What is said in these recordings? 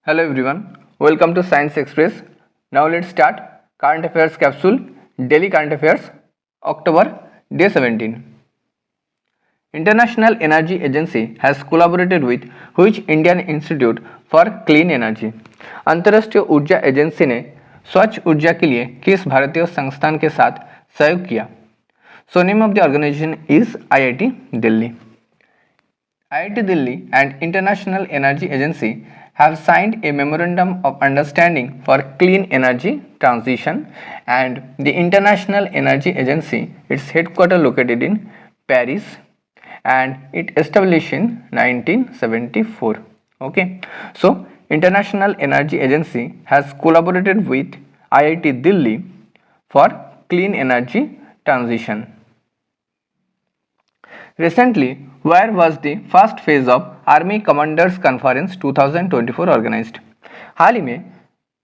Hello everyone, welcome to Science Express. Now let's start Current Affairs Capsule, Daily Current Affairs, October, Day 17. International Energy Agency has collaborated with which Indian Institute for Clean Energy? अंतर्राष्ट्रीय ऊर्जा agency ने स्वच्छ ऊर्जा के लिए किस भारतीय संस्थान के साथ सहयोग किया? So name of the organization is IIT Delhi. IIT Delhi and International Energy Agency have signed a memorandum of understanding for clean energy transition, and the International Energy Agency, its headquarters located in Paris, and it established in 1974. Okay, so International Energy Agency has collaborated with IIT Delhi for clean energy transition. Recently, where was the first phase of Army Commanders Conference 2024 organized? हाल ही में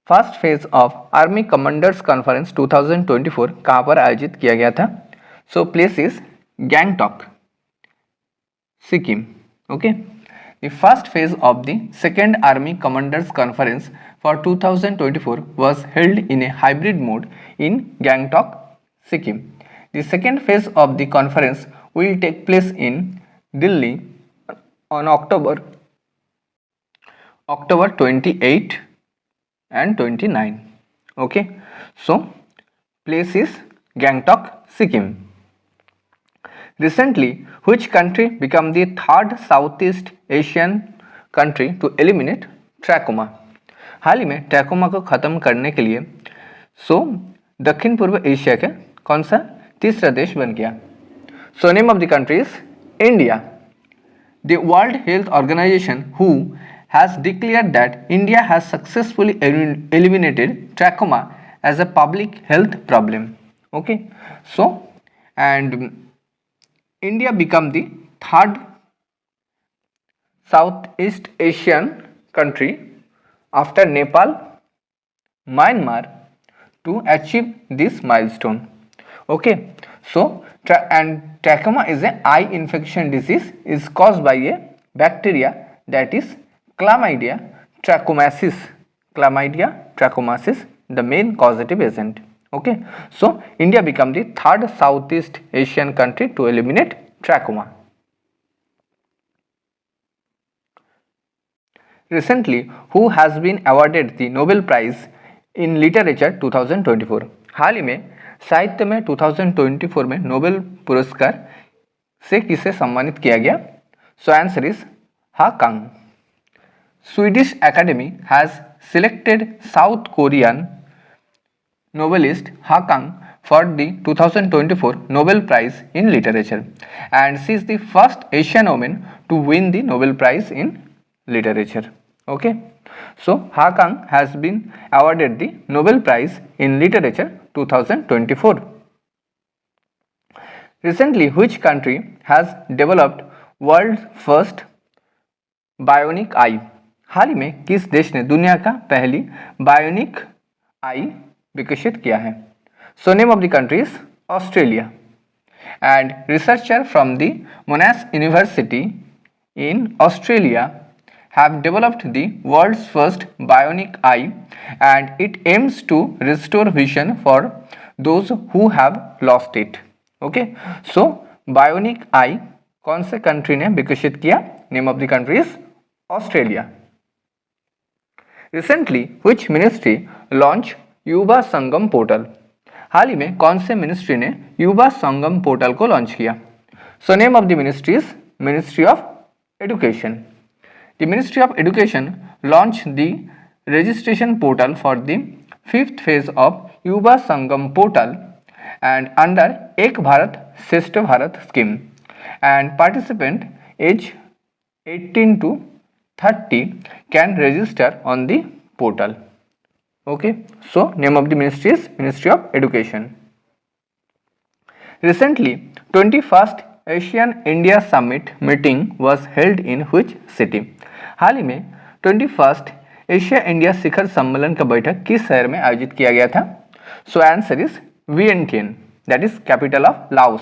first phase of army commanders conference 2024 कहाँ पर आयोजित किया गया था? So place is Gangtok, Sikkim. Okay, the first phase of the second army commanders conference for 2024 was held in a hybrid mode in Gangtok, Sikkim. The second phase of the conference will take place in Delhi on October 28 and 29. Okay, so place is Gangtok, Sikkim. Recently, which country became the third Southeast Asian country to eliminate trachoma? हाल ही में trachoma को खत्म करने के लिए दक्षिण पूर्व Asia का कौन सा तीसरा देश बन गया? So name of the country is India. The World Health Organization WHO has declared that India has successfully eliminated trachoma as a public health problem. Okay, so and India became the third Southeast Asian country after Nepal, Myanmar to achieve this milestone. Okay, so and trachoma is an eye infection disease is caused by a bacteria that is Chlamydia trachomatis. Chlamydia trachomatis, the main causative agent. Okay, so India became the third Southeast Asian country to eliminate trachoma. Recently, who has been awarded the Nobel Prize in Literature 2024? हाल ही में साहित्य में 2024 में Nobel पुरस्कार से किसे सम्मानित किया गया? So answer is Ha Kang. Swedish Academy has selected South Korean novelist Ha Kang for the 2024 Nobel Prize in Literature, and she is the first Asian woman to win the Nobel Prize in Literature. Okay, so Ha Kang has been awarded the Nobel Prize in Literature 2024. Recently, which country has developed world's first bionic eye? हाल ही में किस देश ने दुनिया का पहली bionic आई विकसित किया है? So name of the country is Australia. And researcher from the मोनाश university in Australia have developed the world's first bionic eye, and it aims to restore vision for those who have lost it. Okay, so bionic eye कौन से country ने विकसित किया? Name of the country is Australia. Recently which ministry launch Yuva Sangam portal? हाल ही में कौन से ministry ने युवा संगम पोर्टल को लॉन्च किया? So name of the ministry is ministry of education. The Ministry of Education launched the registration portal for the fifth phase of Yuva Sangam portal and under Ek Bharat Shrestha Bharat scheme, and participant age 18 to 30 can register on the portal. Okay, so name of the ministry is Ministry of Education. Recently, 21st Asian India Summit meeting was held in which city? हाल ही में 21st Asia India शिखर सम्मेलन का बैठक किस शहर में आयोजित किया गया था? So answer is Vientiane, that is capital of Laos.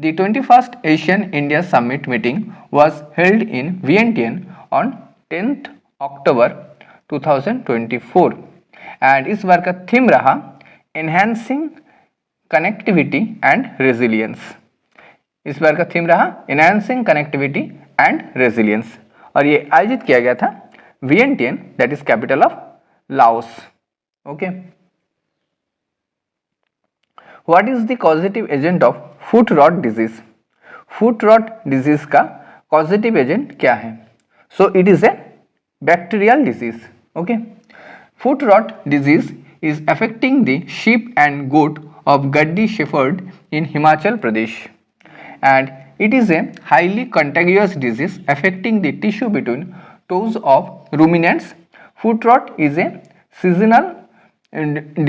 The 21st ASEAN India summit meeting was held in Vientiane on 10th October 2024 and इस बार का थीम रहा एनहांसिंग कनेक्टिविटी एंड रेजिलियंस। इस बार का थीम रहा एनहांसिंग कनेक्टिविटी एंड रेजिलियंस और ये आयोजित किया गया था Vientiane, that is capital of Laos. Okay, what is the causative agent of foot rot disease? Foot rot disease का कॉजेटिव एजेंट क्या है? So it is a bacterial disease. Okay, foot rot disease is affecting the sheep and goat of Gaddi Shepherd in Himachal Pradesh, and it is a highly contagious disease affecting the tissue between toes of ruminants. Foot rot is a seasonal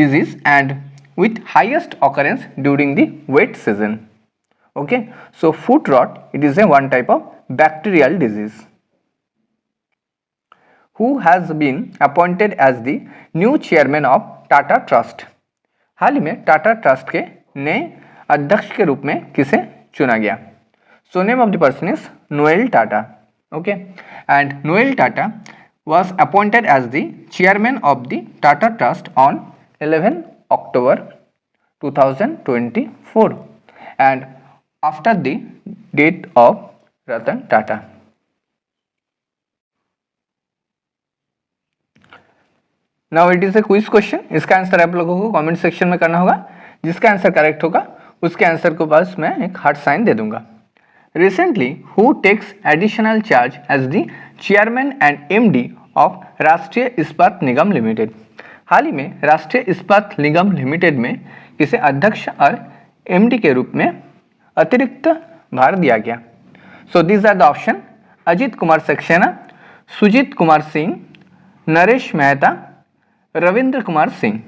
disease and with highest occurrence during the wet season. Okay, so foot rot, it is a one type of bacterial disease. Who has been appointed as the new chairman of Tata trust? हाल ही में Tata trust के नए अध्यक्ष के रूप में किसे चुना गया? So name of the person is Noel Tata. Okay, and Noel Tata was appointed as the chairman of the Tata Trust on 11 October 2024 and after the death of Ratan Tata. Now it is A quiz question. इसका answer आप लोगों को comment section में करना होगा। जिसका answer correct होगा उसके आंसर को बस मैं एक हार्ट साइन दे दूंगा। Recently who takes additional charge as the chairman and MD of Rashtriya Ispat Nigam limited? हाल ही में राष्ट्रीय इस्पात निगम लिमिटेड में किसे अध्यक्ष और एमडी के रूप में अतिरिक्त भार दिया गया? So these are the options: Ajit Kumar Saxena, Sujit Kumar Singh, Naresh Mehta, Ravindra Kumar Singh.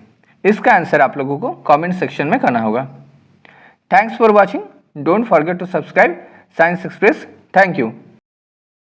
इसका आंसर आप लोगों को कमेंट सेक्शन में करना होगा। Thanks for watching, don't forget to subscribe Science Express. Thank you.